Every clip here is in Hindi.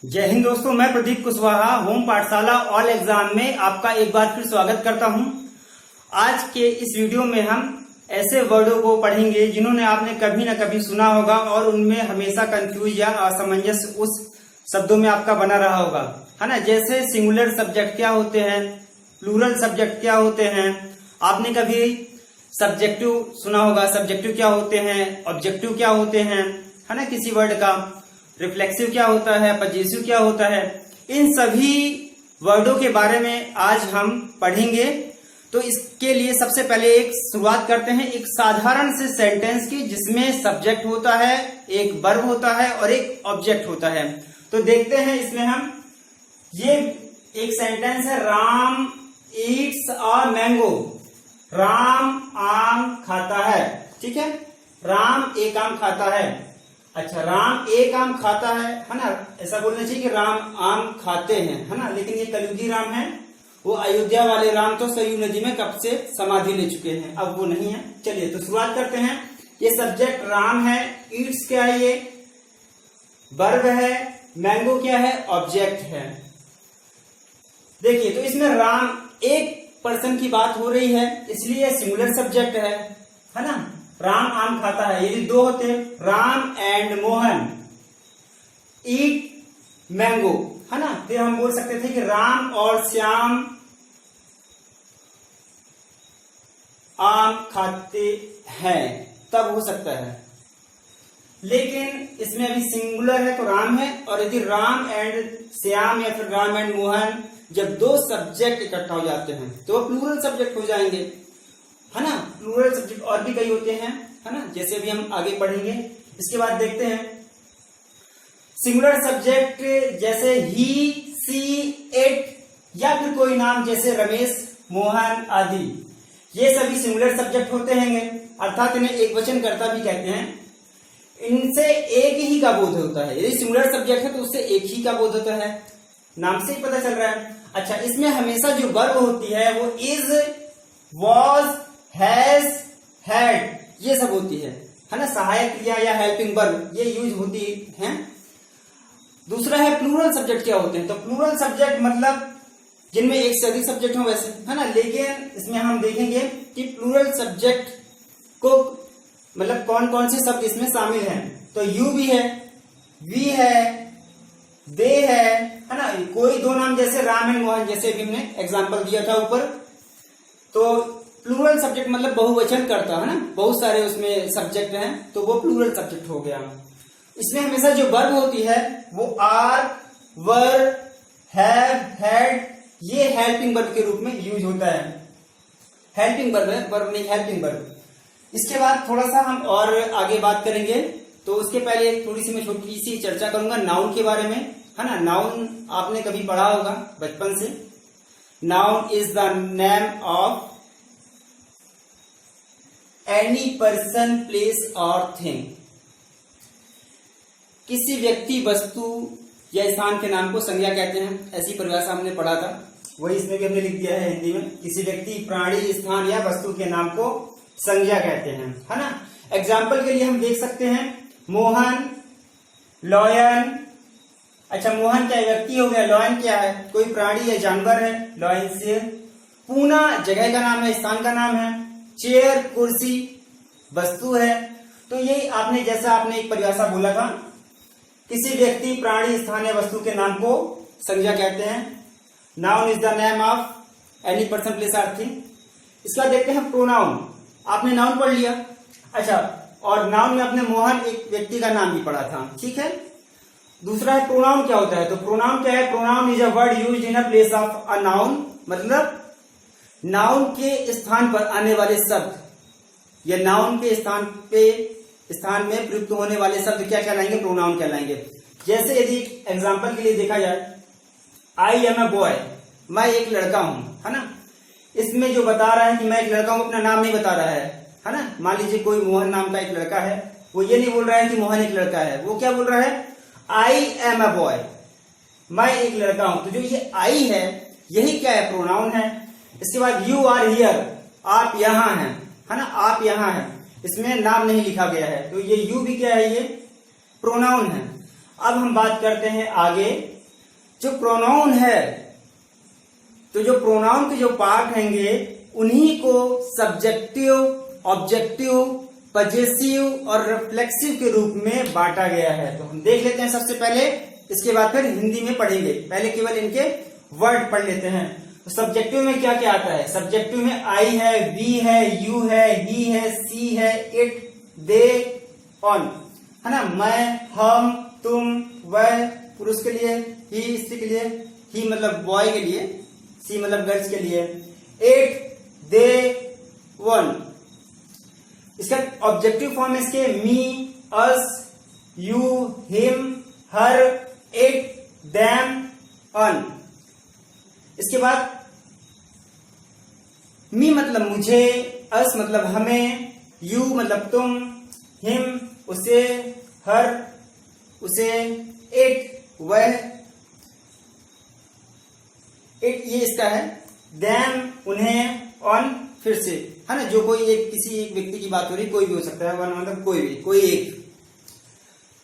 जय हिंद दोस्तों, मैं प्रदीप कुशवाहा होम पाठशाला ऑल एग्जाम में आपका एक बार फिर स्वागत करता हूं। आज के इस वीडियो में हम ऐसे वर्डों को पढ़ेंगे जिन्होंने आपने कभी ना कभी सुना होगा और उनमें हमेशा कंफ्यूज या असमंजस उस शब्दों में आपका बना रहा होगा, है ना। जैसे सिंगुलर सब्जेक्ट क्या होते हैं, प्लूरल सब्जेक्ट क्या होते हैं, आपने कभी सब्जेक्टिव सुना होगा, सब्जेक्टिव क्या होते हैं, ऑब्जेक्टिव क्या होते हैं, है ना, किसी वर्ड का रिफ्लेक्सिव क्या होता है, पजेसिव क्या होता है। इन सभी वर्डों के बारे में आज हम पढ़ेंगे। तो इसके लिए सबसे पहले एक शुरुआत करते हैं एक साधारण से सेंटेंस की, जिसमें सब्जेक्ट होता है, एक वर्ब होता है और एक ऑब्जेक्ट होता है। तो देखते हैं इसमें हम, ये एक सेंटेंस है, Ram Yeats a mango. Ram आम खाता है, ठीक है। राम एक आम खाता है। अच्छा, राम एक आम खाता है ना। ऐसा बोलना चाहिए कि राम आम खाते हैं, है ना। लेकिन ये कलयुगी राम है, वो अयोध्या वाले राम तो सरयू नदी में कब से समाधि ले चुके हैं, अब वो नहीं है। चलिए तो शुरुआत करते हैं। ये सब्जेक्ट राम है, ईट्स क्या है, ये वर्ब है, मैंगो क्या है, ऑब्जेक्ट है। देखिए तो इसमें राम एक पर्सन की बात हो रही है, इसलिए सिंगुलर सब्जेक्ट है ना। राम आम खाता है, यदि दो होते, Ram and Mohan eat mango, है ना, फिर हम बोल सकते थे कि राम और श्याम आम खाते हैं, तब हो सकता है। लेकिन इसमें अभी सिंगुलर है तो राम है, और यदि राम एंड श्याम या फिर राम एंड मोहन जब दो सब्जेक्ट इकट्ठा हो जाते हैं तो प्लूरल सब्जेक्ट हो जाएंगे, है ना। प्लूरल सब्जेक्ट और भी कई होते हैं, है ना, जैसे भी हम आगे पढ़ेंगे। इसके बाद देखते हैं सिंगुलर सब्जेक्ट जैसे ही, सी, इट या फिर कोई नाम जैसे रमेश, मोहन आदि, ये सभी सिंगुलर सब्जेक्ट होते हैं, अर्थात इन्हें एक वचन कर्ता भी कहते हैं। इनसे एक ही का बोध होता है, यदि सिंगुलर सब्जेक्ट है तो उससे एक ही का बोध होता है, नाम से ही पता चल रहा है। अच्छा, इसमें हमेशा जो वर्ब होती है वो इज, वॉज, हैज, हैड, ये सब होती है ना। सहायक क्रिया या हेल्पिंग वर्ब ये यूज होती है। दूसरा है प्लूरल सब्जेक्ट क्या होते हैं। तो प्लूरल सब्जेक्ट मतलब जिनमें एक से अधिक सब्जेक्ट हो वैसे, है ना। लेकिन इसमें हम देखेंगे कि प्लूरल सब्जेक्ट को मतलब कौन कौन से शब्द इसमें शामिल हैं। तो यू भी है, वी है, दे है ना। कोई दो नाम जैसे राम एंड मोहन, जैसे भी हमने एग्जांपल दिया था ऊपर। तो प्लूरल सब्जेक्ट मतलब बहुवचन करता है ना, बहुत सारे उसमें सब्जेक्ट हैं, तो वो प्लूरल सब्जेक्ट हो गया। इसमें हमेशा जो वर्ब होती है वो आर, वर, हैव, हैड, ये हेल्पिंग वर्ब के रूप में यूज होता है। हेल्पिंग वर्ब है, वर्ब नहीं, हेल्पिंग वर्ब। इसके बाद थोड़ा सा हम और आगे बात करेंगे, तो उसके पहले थोड़ी सी मैं छोटी सी चर्चा करूंगा नाउन के बारे में, है ना। नाउन आपने कभी पढ़ा होगा बचपन से। Noun is the name of any person, place और थिंग। किसी व्यक्ति, वस्तु या स्थान के नाम को संज्ञा कहते हैं, ऐसी परिभाषा हमने पढ़ा था, वही इसमें भी हमने लिख दिया है हिंदी में। किसी व्यक्ति, प्राणी, स्थान या वस्तु के नाम को संज्ञा कहते हैं, है ना। एग्जाम्पल के लिए हम देख सकते हैं मोहन, लॉयन। अच्छा, मोहन क्या व्यक्ति हो गया, लॉयन क्या है, कोई प्राणी या जानवर है, लॉयन शेर। पूना जगह का नाम है, स्थान का नाम है। चेयर कुर्सी वस्तु है। तो ये आपने जैसा आपने एक परिभाषा बोला था, किसी व्यक्ति, प्राणी, स्थान या वस्तु के नाम को संज्ञा कहते हैं। Noun is the name of any person, place और थिंग। इसका देखते हैं प्रोनाउन। आपने नाउन पढ़ लिया, अच्छा, और नाउन में आपने मोहन एक व्यक्ति का नाम भी पढ़ा था, ठीक है। दूसरा है प्रोनाउन क्या होता है। तो प्रोनाउन क्या है, pronoun is a word used in a place of a noun, मतलब नाउन के स्थान पर आने वाले शब्द या नाउन के स्थान में प्रयुक्त होने वाले शब्द क्या कहलाएंगे, प्रोनाउन कहलाएंगे। जैसे यदि एग्जांपल के लिए देखा जाए, आई एम अ बॉय, मैं एक लड़का हूं, है ना। इसमें जो बता रहा है कि मैं एक लड़का हूं, अपना नाम नहीं बता रहा है ना। मान लीजिए कोई मोहन नाम का एक लड़का है, वो ये नहीं बोल रहा है कि मोहन एक लड़का है, वो क्या बोल रहा है, आई एम अ बॉय, मैं एक लड़का हूं। तो जो ये आई है यही क्या है, प्रोनाउन है। इसके बाद यू आर हियर, आप यहां हैं, है ना, आप यहां हैं, इसमें नाम नहीं लिखा गया है, तो ये यू भी क्या है, ये प्रोनाउन है। अब हम बात करते हैं आगे जो प्रोनाउन है। तो जो प्रोनाउन के जो पार्ट हैंगे उन्हीं को सब्जेक्टिव, ऑब्जेक्टिव, पजेसिव और रिफ्लेक्सिव के रूप में बांटा गया है। तो हम देख लेते हैं सबसे पहले, इसके बाद फिर हिंदी में पढ़ेंगे। पहले केवल इनके वर्ड पढ़ लेते हैं। तो सब्जेक्टिव में क्या क्या आता है? सब्जेक्टिव में आई है, वी है, यू है, ही है, सी है, इट, दे, ऑन, है ना। मैं, हम, तुम, वह पुरुष के लिए, ही स्त्री के लिए, ही मतलब बॉय के लिए, सी मतलब गर्ल्स के लिए, इट, दे, वन। इसका ऑब्जेक्टिव फॉर्म है इसके me, us, you, him, her, it, them, one. इसके बाद मी मतलब मुझे, अस मतलब हमें, यू मतलब तुम, हिम उसे, हर उसे, इट वह, इट ये इसका है, देम उन्हें, ऑन फिर से, है ना। जो कोई एक किसी एक व्यक्ति की बात हो रही, कोई भी हो सकता है, वन मतलब कोई भी, कोई एक।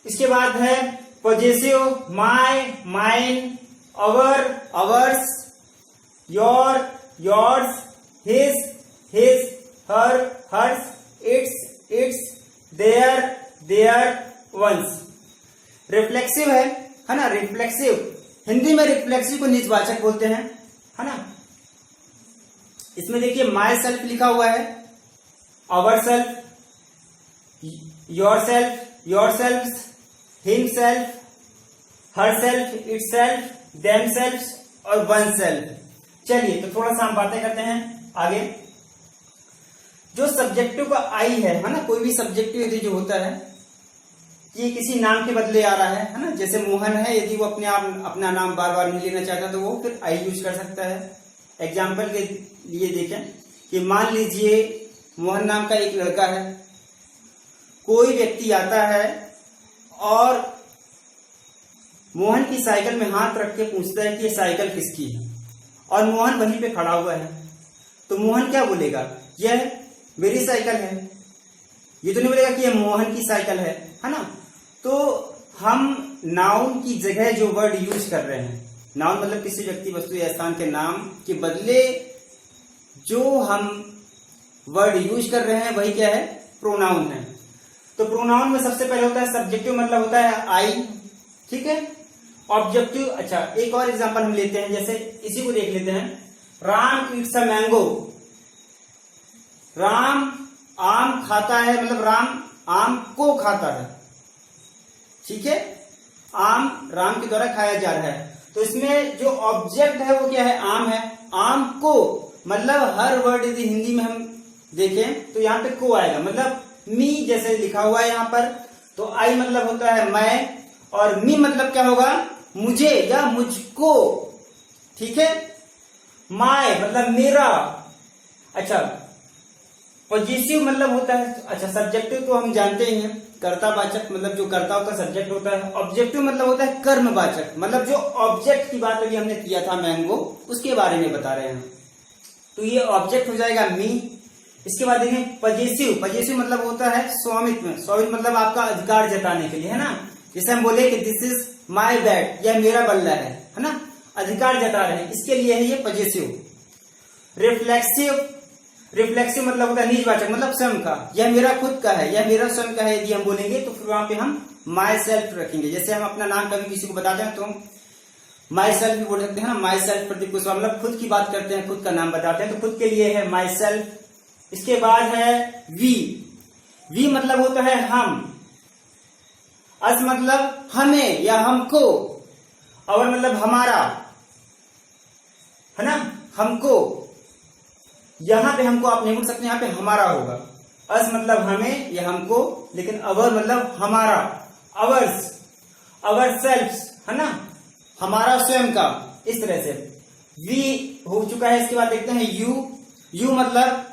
इसके बाद है possessive, my, mine, our, ours, your, yours, his, his, her, hers, its, its, their, their, ones. Reflexive है ना। रिफ्लेक्सिव हिंदी में रिफ्लेक्सिव को निजवाचक बोलते हैं, है ना। इसमें देखिए माई सेल्फ लिखा हुआ है, our self, your self, your self, him self, her self, it self, them self और वन सेल्फ। चलिए तो थोड़ा सा हम बातें करते हैं आगे। जो सब्जेक्टिव का आई है ना, कोई भी सब्जेक्टिव यदि जो होता है ये किसी नाम के बदले आ रहा है ना। जैसे मोहन है, यदि वो अपने आप अपना नाम बार बार नहीं लेना चाहता तो वो फिर आई यूज कर सकता है। एग्जाम्पल के लिए देखें कि मान लीजिए मोहन नाम का एक लड़का है, कोई व्यक्ति आता है और मोहन की साइकिल में हाथ रख के पूछता है कि ये साइकिल किसकी है, और मोहन वहीं पे खड़ा हुआ है। तो मोहन क्या बोलेगा? यह मेरी साइकिल है। ये तो नहीं बोलेगा कि यह मोहन की साइकिल है ना। तो हम नाउन की जगह जो वर्ड यूज कर रहे हैं, नाउन मतलब किसी व्यक्ति, वस्तु या स्थान के नाम के बदले जो हम वर्ड यूज कर रहे हैं वही क्या है? प्रोनाउन है। तो प्रोनाउन में सबसे पहले होता है सब्जेक्टिव, मतलब होता है आई, ठीक है। ऑब्जेक्टिव, अच्छा एक और एग्जांपल हम लेते हैं, जैसे इसी को देख लेते हैं। Ram Yeats a mango. Ram आम खाता है, मतलब राम आम को खाता है, ठीक है। आम राम के द्वारा खाया जा रहा है। तो इसमें जो ऑब्जेक्ट है वो क्या है? आम है। आम को मतलब हर वर्ड यदि हिंदी में हम देखें तो यहाँ पे को आएगा, मतलब मी जैसे लिखा हुआ है यहाँ पर। तो आई मतलब होता है मैं, और मी मतलब क्या होगा? मुझे या मुझको, ठीक है। माय मतलब मेरा। अच्छा पॉजिटिव मतलब होता है, अच्छा सब्जेक्टिव तो हम जानते ही हैं, कर्तावाचक मतलब जो कर्ताओं का सब्जेक्ट होता है। ऑब्जेक्टिव मतलब होता है कर्मवाचक, मतलब जो ऑब्जेक्ट की बात अभी हमने किया था मैंगो, उसके बारे में बता रहे हैं। तो ये ऑब्जेक्ट हो जाएगा मी। इसके बाद देखें पॉजिटिव। पॉजिटिव मतलब होता है स्वामित्व। स्वामित्व मतलब आपका अधिकार जताने के लिए, है ना। जैसे हम बोले कि दिस इज माई बैट, यह मेरा बल्ला है ना, अधिकार जता रहे हैं, इसके लिए है ये पॉजिटिव। रिफ्लेक्सिव, रिफ्लेक्सिव मतलब होता है निजवाचक, मतलब स्वयं का, यह मेरा खुद का है, यह मेरा स्वयं का है यदि हम बोलेंगे तो फिर वहां पे हम माई सेल्फ रखेंगे। जैसे हम अपना नाम कभी किसी को बताते हैं तो माई सेल्फ भी बोल सकते हैं ना। माई सेल्फ प्रतीक पुष्पा, मतलब खुद की बात करते हैं, खुद का नाम बताते हैं, तो खुद के लिए है माई सेल्फ। इसके बाद है वी। वी मतलब होता है हम। अस मतलब हमें या हमको। और मतलब हमारा, है ना, हमको। यहां पे हमको आप नहीं बोल सकते, यहां पे हमारा होगा। अस मतलब हमें या हमको, लेकिन अवर मतलब हमारा, अवर्स, अवर सेल्फ्स, है ना, हमारा स्वयं का। इस तरह से वी हो चुका है। इसके बाद देखते हैं यू। यू मतलब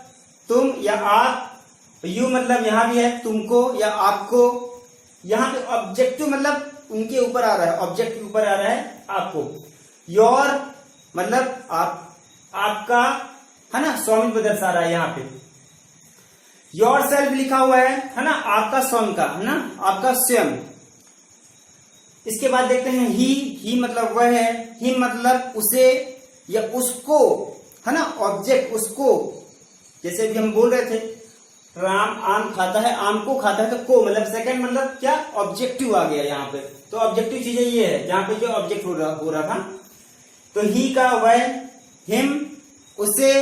तुम या आप। यू मतलब यहां भी है तुमको या आपको। यहां पे ऑब्जेक्टिव मतलब उनके ऊपर आ रहा है, ऑब्जेक्ट के ऊपर आ रहा है आपको। योर मतलब आप, आपका, है ना, स्वामित्व दर्शा रहा है यहाँ पे। योर सेल्फ लिखा हुआ है ना, आपका स्वयं का, है ना, आपका स्वयं। इसके बाद देखते हैं ही मतलब वह है, ही मतलब उसे या उसको, है ना, ऑब्जेक्ट उसको। जैसे भी हम बोल रहे थे राम आम खाता है, आम को खाता है, तो को मतलब सेकंड मतलब क्या, ऑब्जेक्टिव आ गया यहाँ पे। तो ऑब्जेक्टिव चीजें ये है जहां पे जो ऑब्जेक्ट हो रहा था। तो ही का वह, हिम उसे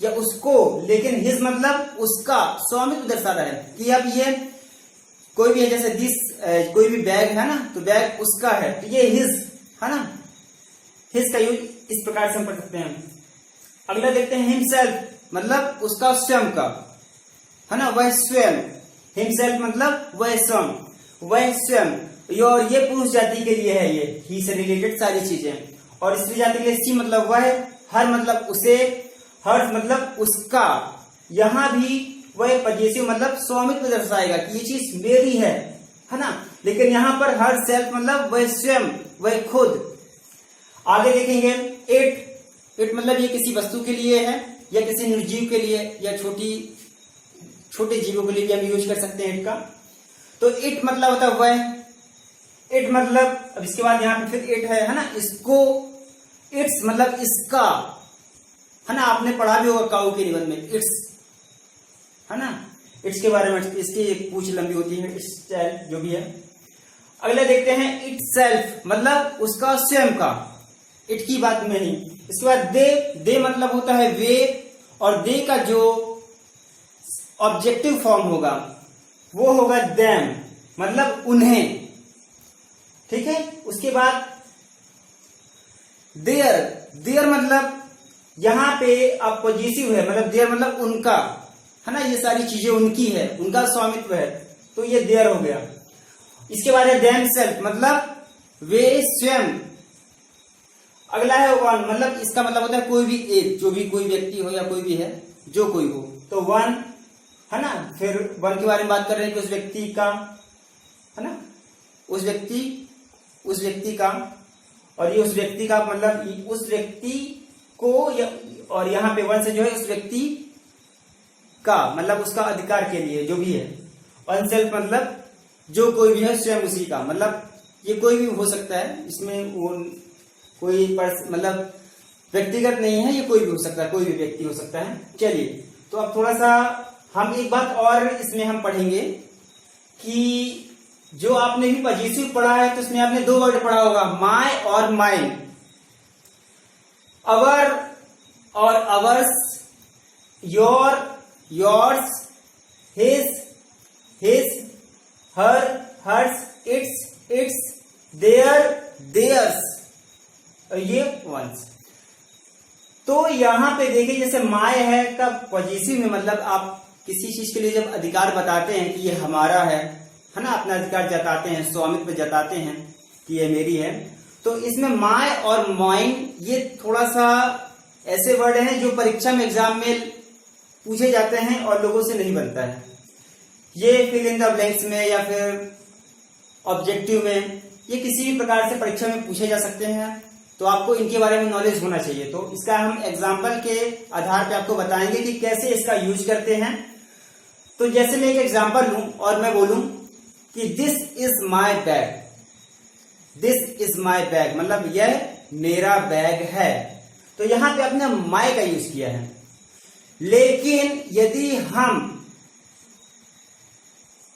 या उसको, लेकिन हिज मतलब उसका स्वामित्व दर्शा रहा है कि अब ये कोई भी है, जैसे दिस कोई भी बैग है ना, तो बैग उसका है, तो ये हिज है ना। हिज का यूज इस प्रकार से हम कर सकते हैं। अगला देखते हैं हिमसेल्फ मतलब उसका स्वयं का, है ना, वह स्वयं। हिमसेल्फ मतलब वह स्वयं, वह स्वयं। और ये पुरुष जाति के लिए है, ये ही से रिलेटेड सारी चीजें। और स्त्री जाति के लिए सी मतलब वह, हर मतलब उसे, हर मतलब उसका। यहां भी वह पजेसिव मतलब स्वामित्व दर्शाएगा कि ये चीज मेरी है ना। लेकिन यहां पर हर सेल्फ मतलब वह स्वयं, वह खुद। आगे देखेंगे इट मतलब ये किसी वस्तु के लिए है या किसी निर्जीव के लिए या छोटे जीवों के लिए भी हम यूज कर सकते हैं इट का। तो इट मतलब होता है वह, इट मतलब, अब इसके बाद यहाँ पे फिर इट है ना, इसको, इट्स मतलब इसका, है ना। आपने पढ़ा भी होगा काऊ के निबंध में इट्स, है ना, इट्स के बारे में। इसकी पूछ लंबी होती है, इट्स जो भी है। अगला देखते हैं इट सेल्फ मतलब उसका स्वयं का, इट की बात में ही। इसके बाद दे मतलब होता है वे, और दे का जो ऑब्जेक्टिव फॉर्म होगा वो होगा देम मतलब उन्हें, ठीक है। उसके बाद देयर मतलब यहां पे अब पॉजिटिव है, मतलब देयर मतलब उनका, है ना, ये सारी चीजें उनकी है, उनका स्वामित्व है, तो ये देयर हो गया। इसके बाद है देम सेल्फ मतलब वे स्वयं। अगला है वन मतलब इसका मतलब होता है कोई भी एक, जो भी कोई व्यक्ति हो या कोई भी है, जो कोई हो, तो वन, है ना। फिर वन के बारे में बात कर रहे हैं कि उस व्यक्ति का, है ना, उस व्यक्ति का, और ये उस व्यक्ति का मतलब उस व्यक्ति को, और यहाँ पे वन से जो है उस व्यक्ति का मतलब उसका अधिकार के लिए जो भी है। वन सेल्फ मतलब जो कोई भी है स्वयं उसी का, मतलब ये कोई भी हो सकता है, इसमें वो कोई मतलब व्यक्तिगत नहीं है, ये कोई भी हो सकता है, कोई भी व्यक्ति हो सकता है। चलिए, तो अब थोड़ा सा हम एक बात और इसमें हम पढ़ेंगे कि जो आपने भी पॉजिटिव पढ़ा है तो उसमें आपने दो वर्ड पढ़ा होगा, माय और माइन। अवर और ours, your, yours, his, her, hers, its, their, theirs, और ये वंस। तो यहां पे देखिए जैसे माय है का पॉजिटिव में मतलब आप किसी चीज के लिए जब अधिकार बताते हैं कि ये हमारा है ना, अपना अधिकार जताते हैं, स्वामित्व जताते हैं कि ये मेरी है, तो इसमें माय और माइन ये थोड़ा सा ऐसे वर्ड हैं जो परीक्षा में एग्जाम में पूछे जाते हैं और लोगों से नहीं बनता है। ये फिल इन द ब्लैंक्स में या फिर ऑब्जेक्टिव में, ये किसी भी प्रकार से परीक्षा में पूछे जा सकते हैं, तो आपको इनके बारे में नॉलेज होना चाहिए। तो इसका हम एग्जाम्पल के आधार पे आपको बताएंगे कि कैसे इसका यूज करते हैं। तो जैसे मैं एक एग्जाम्पल लूं और मैं बोलूं कि this is my bag, this is my bag मतलब यह मेरा बैग है, तो यहां पे आपने माई का यूज किया है। लेकिन यदि हम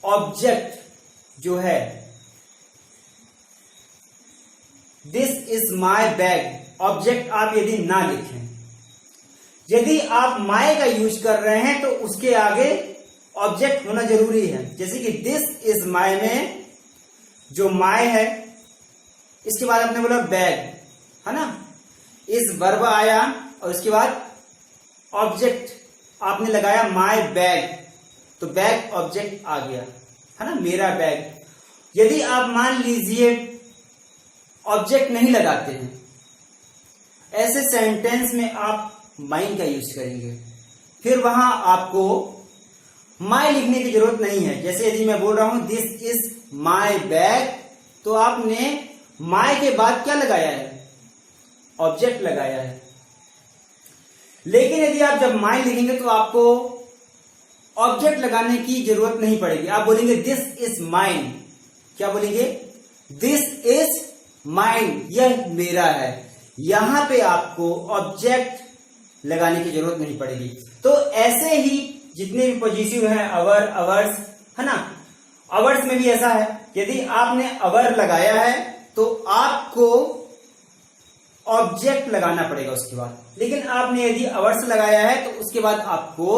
ऑब्जेक्ट जो है this is my bag, object आप यदि ना लिखें, यदि आप माय का यूज कर रहे हैं तो उसके आगे ऑब्जेक्ट होना जरूरी है। जैसे कि दिस इज माय में जो माय है, इसके बाद आपने बोला बैग, है ना, इस वर्ब आया और इसके बाद ऑब्जेक्ट आपने लगाया माय बैग, तो बैग ऑब्जेक्ट आ गया, है ना, मेरा बैग। यदि आप मान लीजिए ऑब्जेक्ट नहीं लगाते हैं, ऐसे सेंटेंस में आप माइन का यूज करेंगे, फिर वहां आपको माय लिखने की जरूरत नहीं है। जैसे यदि मैं बोल रहा हूं दिस इज माय बैग, तो आपने माय के बाद क्या लगाया है, ऑब्जेक्ट लगाया है। लेकिन यदि आप जब माय लिखेंगे तो आपको ऑब्जेक्ट लगाने की जरूरत नहीं पड़ेगी, आप बोलेंगे दिस इज माइन। क्या बोलेंगे, दिस इज माइन, यह मेरा है। यहां पे आपको ऑब्जेक्ट लगाने की जरूरत नहीं पड़ेगी। तो ऐसे ही जितने भी पॉजिटिव हैं, अवर, अवर्स, है ना, अवर्स में भी ऐसा है, यदि आपने अवर लगाया है तो आपको ऑब्जेक्ट लगाना पड़ेगा उसके बाद। लेकिन आपने यदि अवर्स लगाया है तो उसके बाद आपको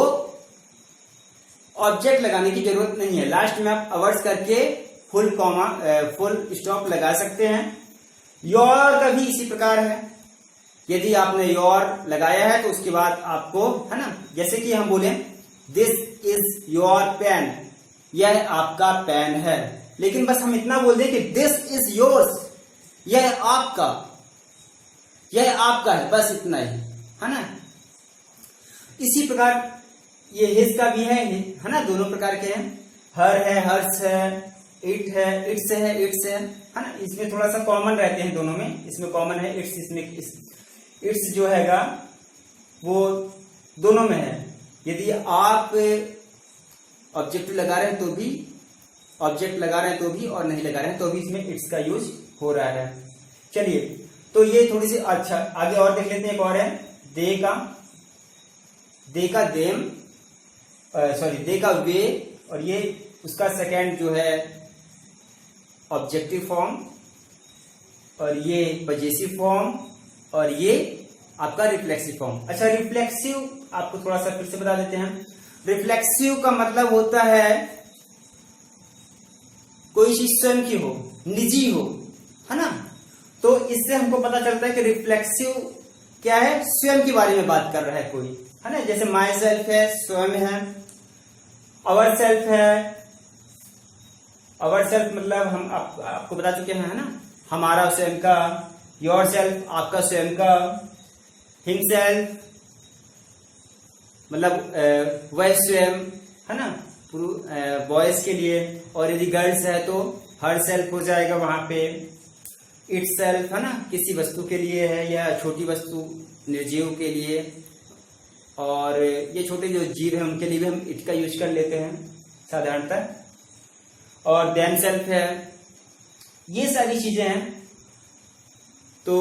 ऑब्जेक्ट लगाने की जरूरत नहीं है। लास्ट में आप अवर्स करके फुल कॉमा, फुल स्टॉप लगा सकते हैं। योर का भी इसी प्रकार है, यदि आपने योर लगाया है तो उसके बाद आपको, है ना, जैसे कि हम बोले दिस इज योर पेन, यह आपका पेन है। लेकिन बस हम इतना बोल दें कि दिस इज योर्स, यह आपका, यह आपका है, बस इतना ही, है ना। इसी प्रकार ये हिज का भी है ना, दोनों प्रकार के हैं। हर है, हर्ष है, इट है, इट्स है, इट्स है ना। इसमें थोड़ा सा कॉमन रहते हैं दोनों में, इसमें कॉमन है इट्स, इसमें इट्स जो हैगा वो दोनों में है। यदि आप ऑब्जेक्ट लगा रहे हैं तो भी, ऑब्जेक्ट लगा रहे हैं तो भी, और नहीं लगा रहे हैं तो भी इसमें इट्स का यूज हो रहा है। चलिए, तो ये थोड़ी सी, अच्छा आगे और देख लेते हैं। एक और है दे का देम, सॉरी दे का वे, और ये उसका सेकेंड जो है ऑब्जेक्टिव फॉर्म, और ये पजेसिव फॉर्म, और ये आपका रिफ्लेक्सिव फॉर्म। अच्छा, रिफ्लेक्सिव आपको थोड़ा सा फिर से बता देते हैं। रिफ्लेक्सिव का मतलब होता है कोई चीज स्वयं की हो, निजी हो, है ना। तो इससे हमको पता चलता है कि रिफ्लेक्सिव क्या है, स्वयं के बारे में बात कर रहा है कोई, है ना। जैसे माई सेल्फ है, स्वयं है। अवर सेल्फ है, अवर सेल्फ मतलब हम आपको बता चुके हैं, है ना, हमारा स्वयं का। योर सेल्फ आपका स्वयं का। हिमसेल्फ मतलब वह स्वयं, है ना, बॉयज के लिए। और यदि गर्ल्स है तो हर सेल्फ हो जाएगा वहां पे। इट सेल्फ, है ना, किसी वस्तु के लिए है, या छोटी वस्तु निर्जीव के लिए। और ये छोटे जो जीव है उनके लिए भी हम इट का यूज कर लेते हैं साधारणतः। और देम सेल्फ है, ये सारी चीजें हैं। तो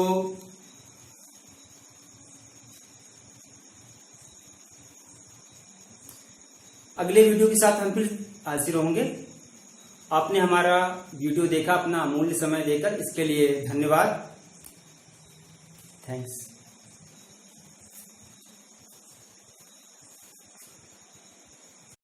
अगले वीडियो के साथ हम फिर हाजिर होंगे। आपने हमारा वीडियो देखा, अपना अमूल्य समय देकर, इसके लिए धन्यवाद। थैंक्स।